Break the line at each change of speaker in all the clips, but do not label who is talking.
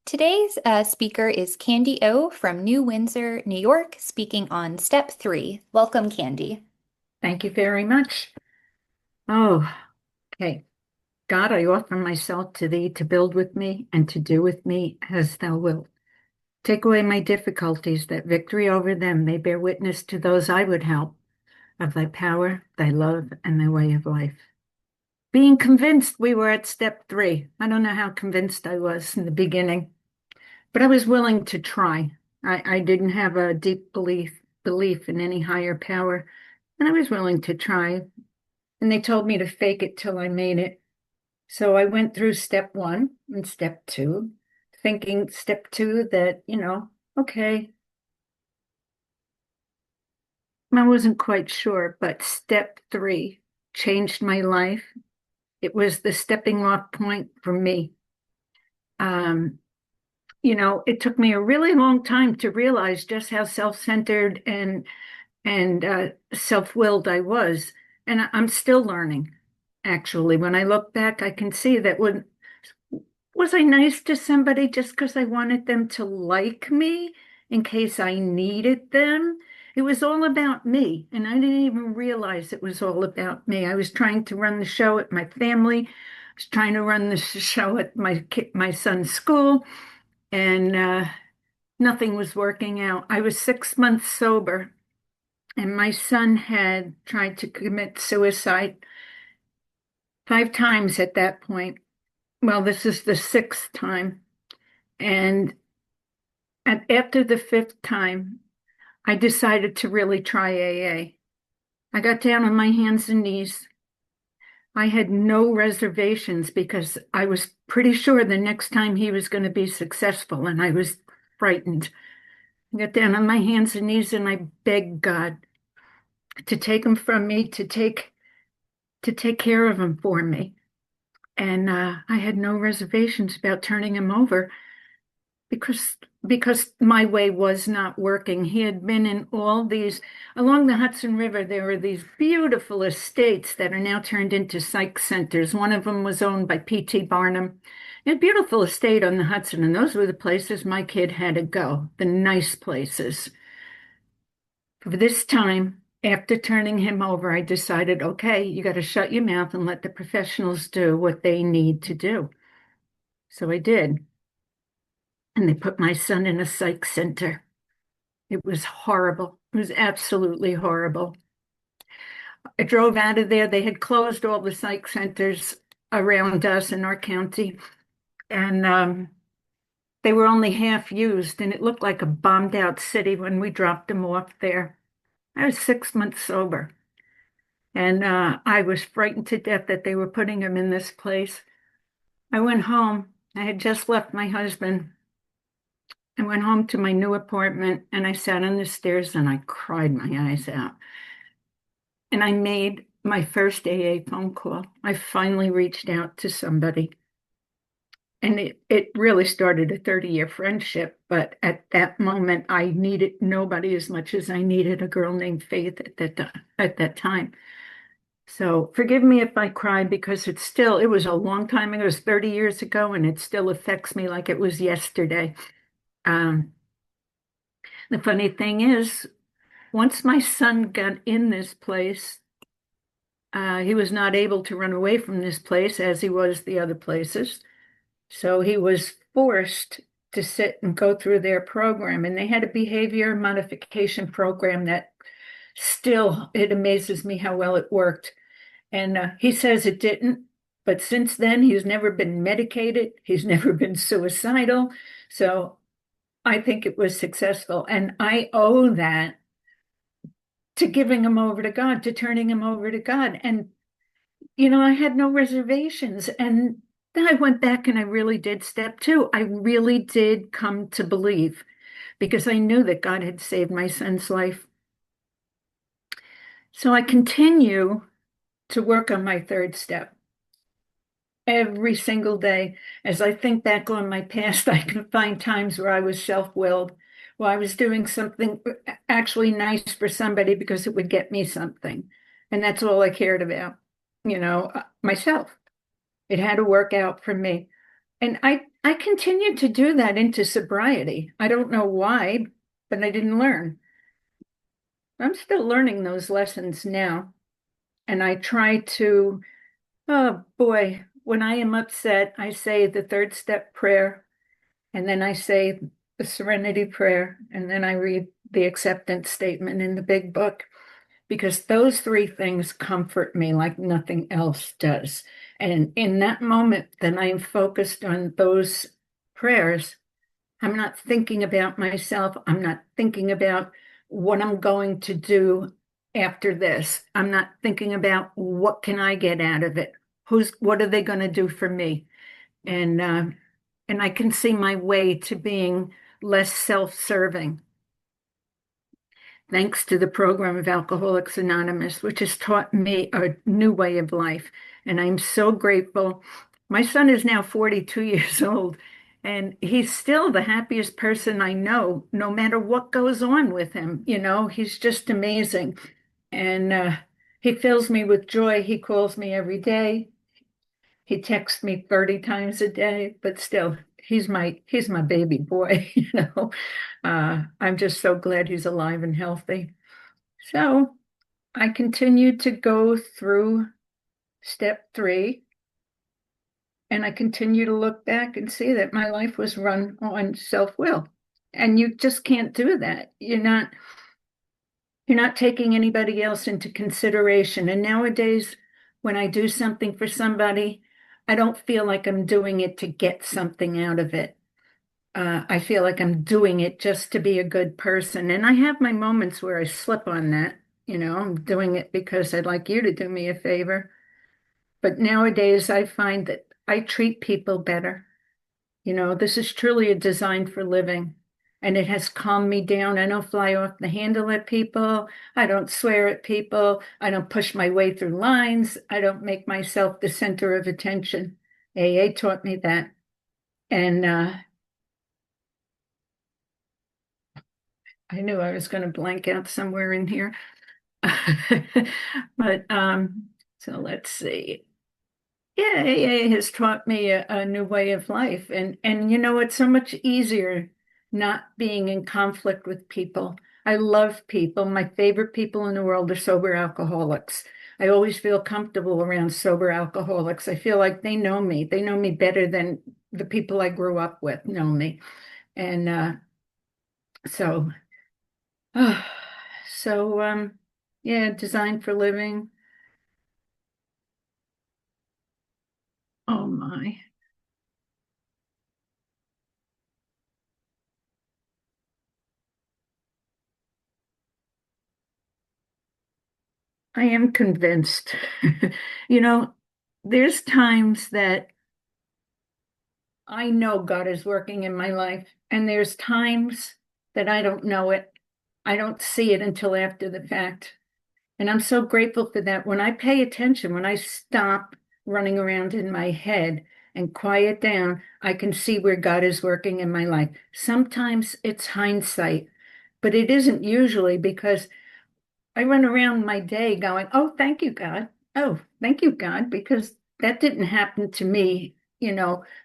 Today's speaker is Candy O from New Windsor, New York, speaking on step three. Welcome, Candy.
Thank you very much. Oh, okay. God, I offer myself to thee to build with me and to do with me as thou wilt. Take away my difficulties, that victory over them may bear witness to those I would help of thy power, thy love, and thy way of life. Being convinced we were at step three. I don't know how convinced I was in the beginning, but I was willing to try. I didn't have a deep belief in any higher power, and I was willing to try. And they told me to fake it till I made it. So I went through step one and step two, thinking step two that, okay, I wasn't quite sure, but step three changed my life. It was the stepping off point for me. Um, it took me a really long time to realize just how self-centered and self-willed I was. And I'm still learning, actually. When I look back, I can see that when was I nice to somebody just because I wanted them to like me in case I needed them? It was all about me, and I didn't even realize it was all about me. I was trying to run the show at my family. I was trying to run the show at my son's school, and nothing was working out. I was 6 months sober, and my son had tried to commit suicide 5 times at that point. Well, this is the sixth time. And after the fifth time, I decided to really try AA. I got down on my hands and knees. I had no reservations because I was pretty sure the next time he was going to be successful, and I was frightened. I got down on my hands and knees and I begged God to take him from me, to take care of him for me. And I had no reservations about turning him over because my way was not working. He had been in all these along the Hudson River. There were these beautiful estates that are now turned into psych centers. One of them was owned by P.T. Barnum. A beautiful estate on the Hudson, and those were the places my kid had to go, the nice places. For this time, after turning him over, I decided, okay, you got to shut your mouth and let the professionals do what they need to do. So I did. And they put my son in a psych center. It was horrible. It was absolutely horrible. I drove out of there. They had closed all the psych centers around us in our county, and they were only half used, and it looked like a bombed out city when we dropped them off there. I was 6 months sober, and I was frightened to death that they were putting him in this place. I went home. I had just left my husband. I went home to my new apartment, and I sat on the stairs and I cried my eyes out. And I made my first AA phone call. I finally reached out to somebody. And it really started a 30-year friendship. But at that moment, I needed nobody as much as I needed a girl named Faith at that time. So forgive me if I cry because it was a long time ago. It was 30 years ago, and it still affects me like it was yesterday. Um, the funny thing is, once my son got in this place, he was not able to run away from this place as he was the other places. So he was forced to sit and go through their program. And they had a behavior modification program that still, it amazes me how well it worked. And he says it didn't. But since then, he's never been medicated. He's never been suicidal. So I think it was successful. And I owe that to giving him over to God, to turning him over to God. And I had no reservations. And then I went back and I really did step two. I really did come to believe because I knew that God had saved my son's life. So I continue to work on my third step every single day. As I think back on my past, I can find times where I was self-willed, where I was doing something actually nice for somebody because it would get me something. And that's all I cared about, myself. It had to work out for me. And I continued to do that into sobriety. I don't know why, but I didn't learn. I'm still learning those lessons now. And I try to, oh boy, when I am upset, I say the third step prayer, and then I say the serenity prayer, and then I read the acceptance statement in the big book, because those three things comfort me like nothing else does. And in that moment, then I am focused on those prayers. I'm not thinking about myself. I'm not thinking about what I'm going to do after this. I'm not thinking about what can I get out of it? What are they going to do for me? And and I can see my way to being less self-serving thanks to the program of Alcoholics Anonymous, which has taught me a new way of life. And I'm so grateful. My son is now 42 years old, and he's still the happiest person I know, no matter what goes on with him. He's just amazing. And he fills me with joy. He calls me every day. He texts me 30 times a day, but still, he's my baby boy, I'm just so glad he's alive and healthy. So I continued to go through step three, and I continue to look back and see that my life was run on self-will. And you just can't do that. You're not taking anybody else into consideration. And nowadays, when I do something for somebody, I don't feel like I'm doing it to get something out of it. I feel like I'm doing it just to be a good person. And I have my moments where I slip on that. I'm doing it because I'd like you to do me a favor. But nowadays, I find that I treat people better. This is truly a design for living, and it has calmed me down. I don't fly off the handle at people. I don't swear at people. I don't push my way through lines. I don't make myself the center of attention. AA taught me that. And I knew I was going to blank out somewhere in here. But so let's see. Yeah, AA has taught me a new way of life. And it's so much easier not being in conflict with people. I love people. My favorite people in the world are sober alcoholics. I always feel comfortable around sober alcoholics. I feel like they know me. They know me better than the people I grew up with know me. And so, uh, so yeah, designed for living. Oh my. I am convinced. You know, there's times that I know God is working in my life, and there's times that I don't know it. I don't see it until after the fact. And I'm so grateful for that. When I pay attention, when I stop running around in my head and quiet down, I can see where God is working in my life. Sometimes it's hindsight, but it isn't usually because I run around my day going, oh, thank you, God. Oh, thank you, God, because that didn't happen to me,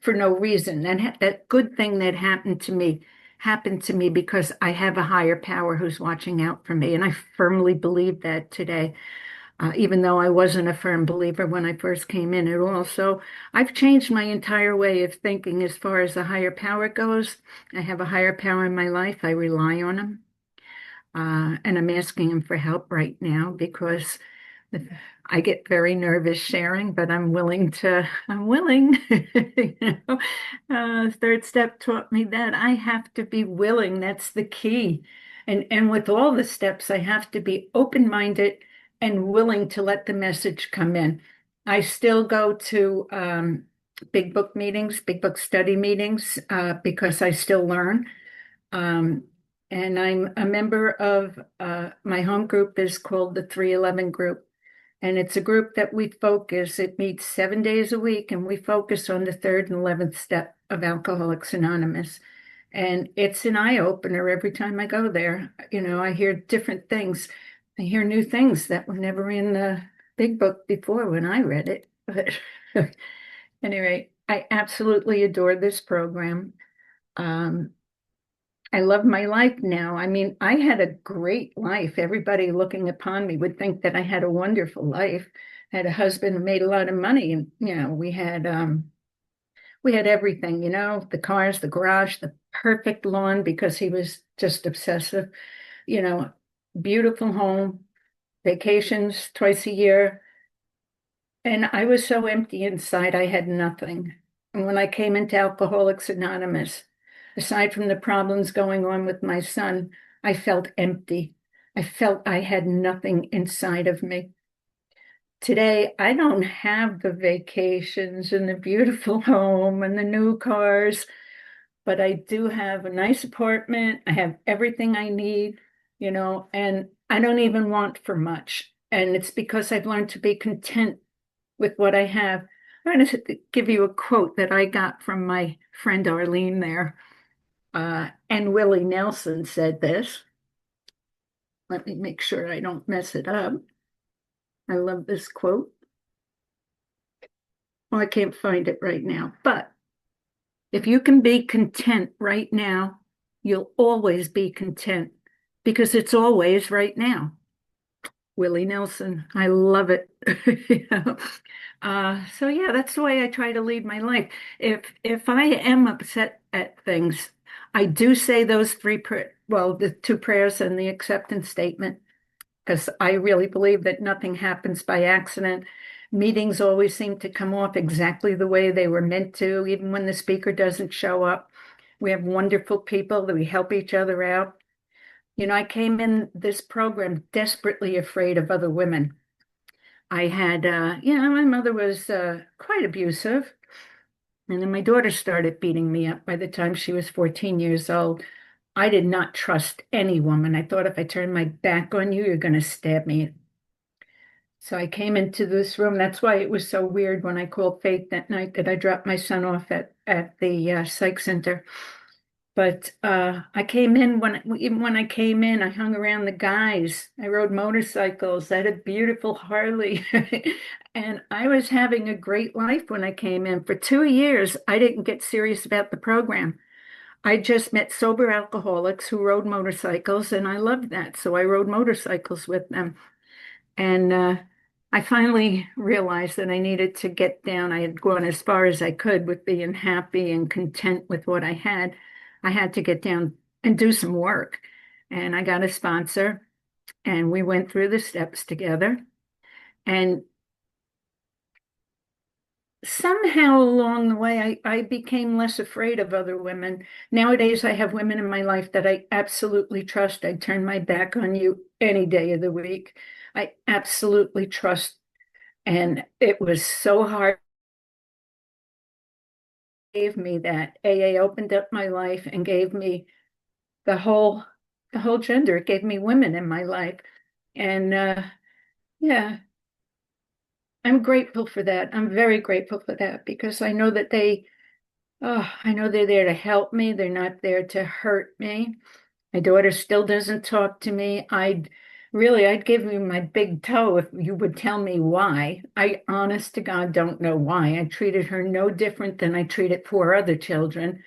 for no reason. That good thing that happened to me because I have a higher power who's watching out for me. And I firmly believe that today, even though I wasn't a firm believer when I first came in at all. So I've changed my entire way of thinking as far as the higher power goes. I have a higher power in my life. I rely on him. And I'm asking him for help right now because I get very nervous sharing, but I'm willing. You know? Third step taught me that I have to be willing. That's the key. And with all the steps, I have to be open-minded and willing to let the message come in. I still go to big book meetings, big book study meetings, because I still learn. Um, and I'm a member of my home group is called the 311 group. And it's a group that we focus, it meets 7 days a week, and we focus on the third and 11th step of Alcoholics Anonymous. And it's an eye opener every time I go there. I hear different things. I hear new things that were never in the big book before when I read it. But anyway, I absolutely adore this program. Um, I love my life now. I mean, I had a great life. Everybody looking upon me would think that I had a wonderful life. I had a husband who made a lot of money, and we had everything, the cars, the garage, the perfect lawn because he was just obsessive, you know, beautiful home, vacations twice a year. And I was so empty inside, I had nothing. And when I came into Alcoholics Anonymous, aside from the problems going on with my son, I felt empty. I felt I had nothing inside of me. Today, I don't have the vacations and the beautiful home and the new cars, but I do have a nice apartment. I have everything I need, and I don't even want for much. And it's because I've learned to be content with what I have. I'm going to give you a quote that I got from my friend Arlene there. And Willie Nelson said this. Let me make sure I don't mess it up. I love this quote. Well, I can't find it right now, but if you can be content right now, you'll always be content because it's always right now. Willie Nelson, I love it. You know? So yeah, that's the way I try to lead my life. If I am upset at things, I do say those the two prayers and the acceptance statement, because I really believe that nothing happens by accident. Meetings always seem to come off exactly the way they were meant to, even when the speaker doesn't show up. We have wonderful people that we help each other out. I came in this program desperately afraid of other women. I had, my mother was quite abusive. And then my daughter started beating me up by the time she was 14 years old. I did not trust any woman. I thought if I turned my back on you, you're going to stab me. So I came into this room. That's why it was so weird when I called Faith that night that I dropped my son off at the psych center. But I came in even when I came in, I hung around the guys. I rode motorcycles. I had a beautiful Harley. And I was having a great life when I came in. For 2 years, I didn't get serious about the program. I just met sober alcoholics who rode motorcycles, and I loved that. So I rode motorcycles with them. And I finally realized that I needed to get down. I had gone as far as I could with being happy and content with what I had. I had to get down and do some work. And I got a sponsor, and we went through the steps together. And somehow along the way, I became less afraid of other women. Nowadays, I have women in my life that I absolutely trust. I turn my back on you any day of the week. I absolutely trust. And it was so hard. Gave me that. AA opened up my life and gave me the whole gender. It gave me women in my life. And yeah, I'm grateful for that. I'm very grateful for that because I know that I know they're there to help me. They're not there to hurt me. My daughter still doesn't talk to me. I'd give you my big toe if you would tell me why. I, honest to God, don't know why. I treated her no different than I treated four other children.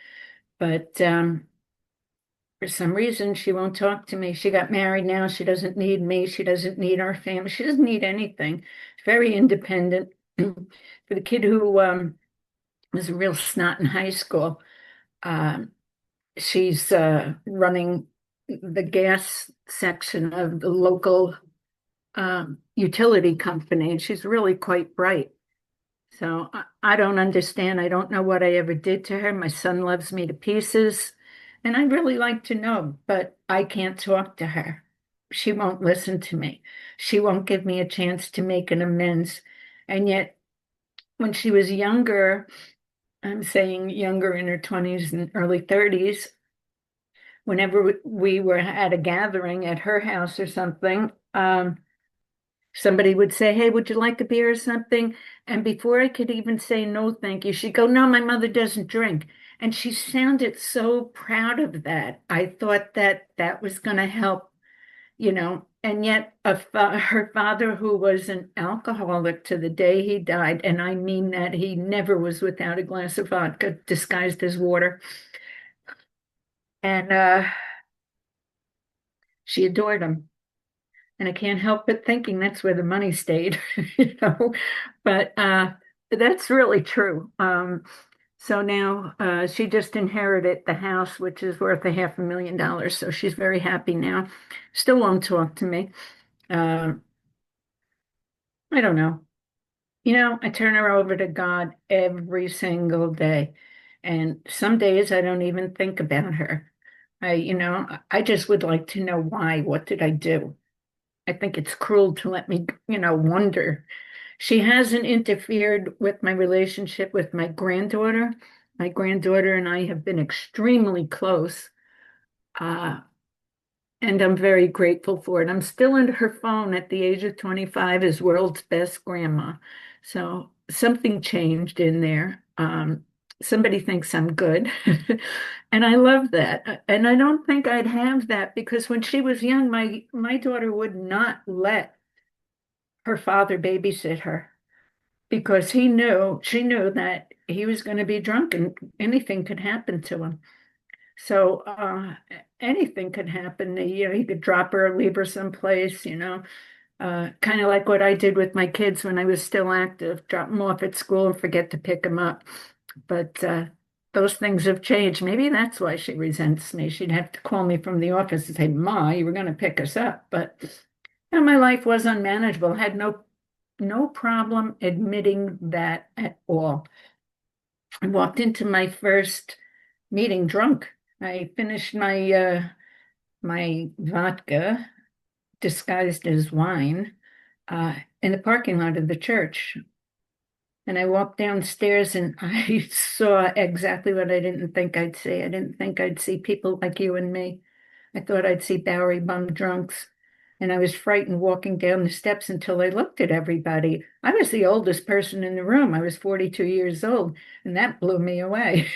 But for some reason, she won't talk to me. She got married now. She doesn't need me. She doesn't need our family. She doesn't need anything. Very independent. For the kid who was a real snot in high school, um, she's running the gas section of the local utility company, and she's really quite bright. So I don't understand. I don't know what I ever did to her. My son loves me to pieces, and I'd really like to know, but I can't talk to her. She won't listen to me. She won't give me a chance to make an amends. And yet, when she was younger, I'm saying younger in her 20s and early 30s, whenever we were at a gathering at her house or something, somebody would say, "Hey, would you like a beer or something?" And before I could even say no, thank you, she'd go, "No, my mother doesn't drink." And she sounded so proud of that. I thought that that was going to help, And yet, her father, who was an alcoholic to the day he died, and I mean that he never was without a glass of vodka disguised as water. And she adored him. And I can't help but thinking that's where the money stayed, you know. But that's really true. So now she just inherited the house, which is worth $500,000. So she's very happy now. Still won't talk to me. Uh, I don't know. I turn her over to God every single day. And some days I don't even think about her. I just would like to know why. What did I do? I think it's cruel to let me, wonder. She hasn't interfered with my relationship with my granddaughter. My granddaughter and I have been extremely close. Uh, and I'm very grateful for it. I'm still in her phone at the age of 25 as world's best grandma. So something changed in there. Somebody thinks I'm good. And I love that. And I don't think I'd have that because when she was young, my daughter would not let her father babysit her because she knew that he was going to be drunk and anything could happen to him. So anything could happen. He could drop her or leave her someplace, kind of like what I did with my kids when I was still active, drop them off at school and forget to pick them up. But those things have changed. Maybe that's why she resents me. She'd have to call me from the office and say, Ma, you were going to pick us up. But my life was unmanageable. I had no problem admitting that at all. I walked into my first meeting drunk. I finished my vodka disguised as wine in the parking lot of the church. And I walked downstairs and I saw exactly what I didn't think I'd see. I didn't think I'd see people like you and me. I thought I'd see Bowery bum drunks. And I was frightened walking down the steps until I looked at everybody. I was the oldest person in the room. I was 42 years old, and that blew me away.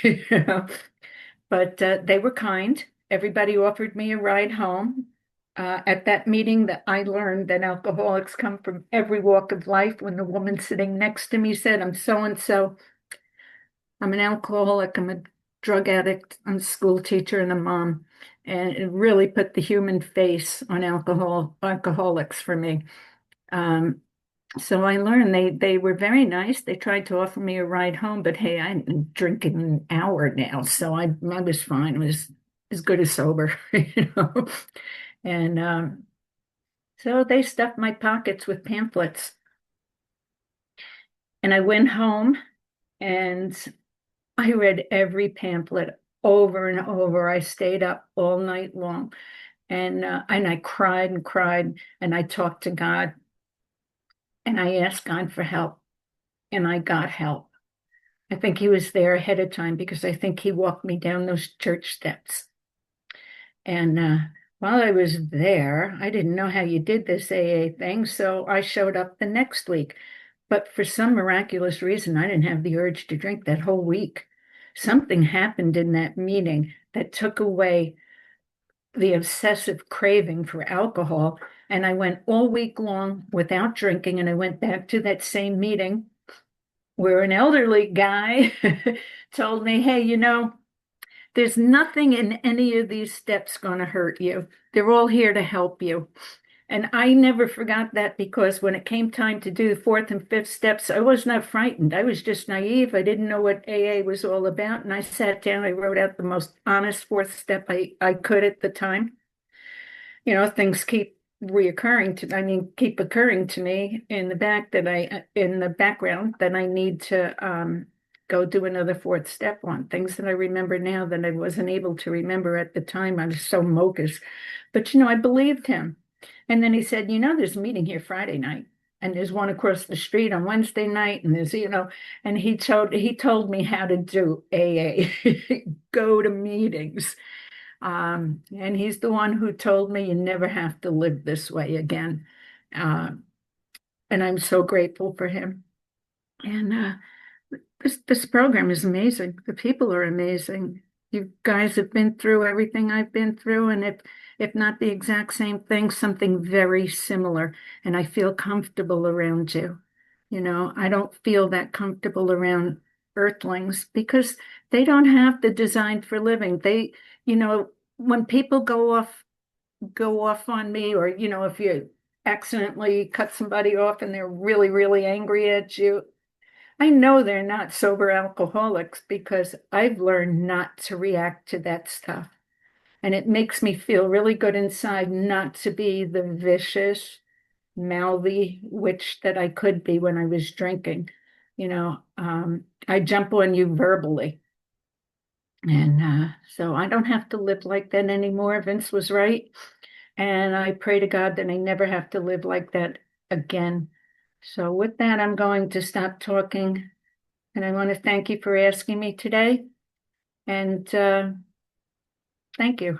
But they were kind. Everybody offered me a ride home. At that meeting, that I learned that alcoholics come from every walk of life. When the woman sitting next to me said, "I'm so and so. I'm an alcoholic. I'm a drug addict. I'm a school teacher and a mom," and it really put the human face on alcoholics for me. Um, so I learned they were very nice. They tried to offer me a ride home, but hey, I've been drinking an hour now, so I was fine. It was as good as sober, you know. And so they stuffed my pockets with pamphlets, and I went home and I read every pamphlet over and over. I stayed up all night long, and I cried and cried, and I talked to God, and I asked God for help, and I got help. I think he was there ahead of time because I think he walked me down those church steps. And while I was there, I didn't know how you did this AA thing, so I showed up the next week. But for some miraculous reason, I didn't have the urge to drink that whole week. Something happened in that meeting that took away the obsessive craving for alcohol. And I went all week long without drinking. And I went back to that same meeting where an elderly guy told me, hey, there's nothing in any of these steps going to hurt you. They're all here to help you. And I never forgot that because when it came time to do the fourth and fifth steps, I was not frightened. I was just naive. I didn't know what AA was all about. And I sat down, I wrote out the most honest fourth step I could at the time. Things keep keep occurring to me in the in the background that I need to go do another fourth step on. Things that I remember now that I wasn't able to remember at the time. I was so mochus. But, I believed him. And then he said, there's a meeting here Friday night, and there's one across the street on Wednesday night, and and he told me how to do AA, go to meetings. And he's the one who told me you never have to live this way again. Uh, and I'm so grateful for him. And this program is amazing. The people are amazing. you guys have been through everything I've been through, and if not the exact same thing, something very similar. And I feel comfortable around you. I don't feel that comfortable around earthlings because they don't have the design for living. When people go off on me, or if you accidentally cut somebody off and they're really, really angry at you, I know they're not sober alcoholics because I've learned not to react to that stuff. And it makes me feel really good inside not to be the vicious, mouthy witch that I could be when I was drinking. I jump on you verbally. And so I don't have to live like that anymore. Vince was right. And I pray to God that I never have to live like that again. So with that, I'm going to stop talking. And I want to thank you for asking me today. And thank you.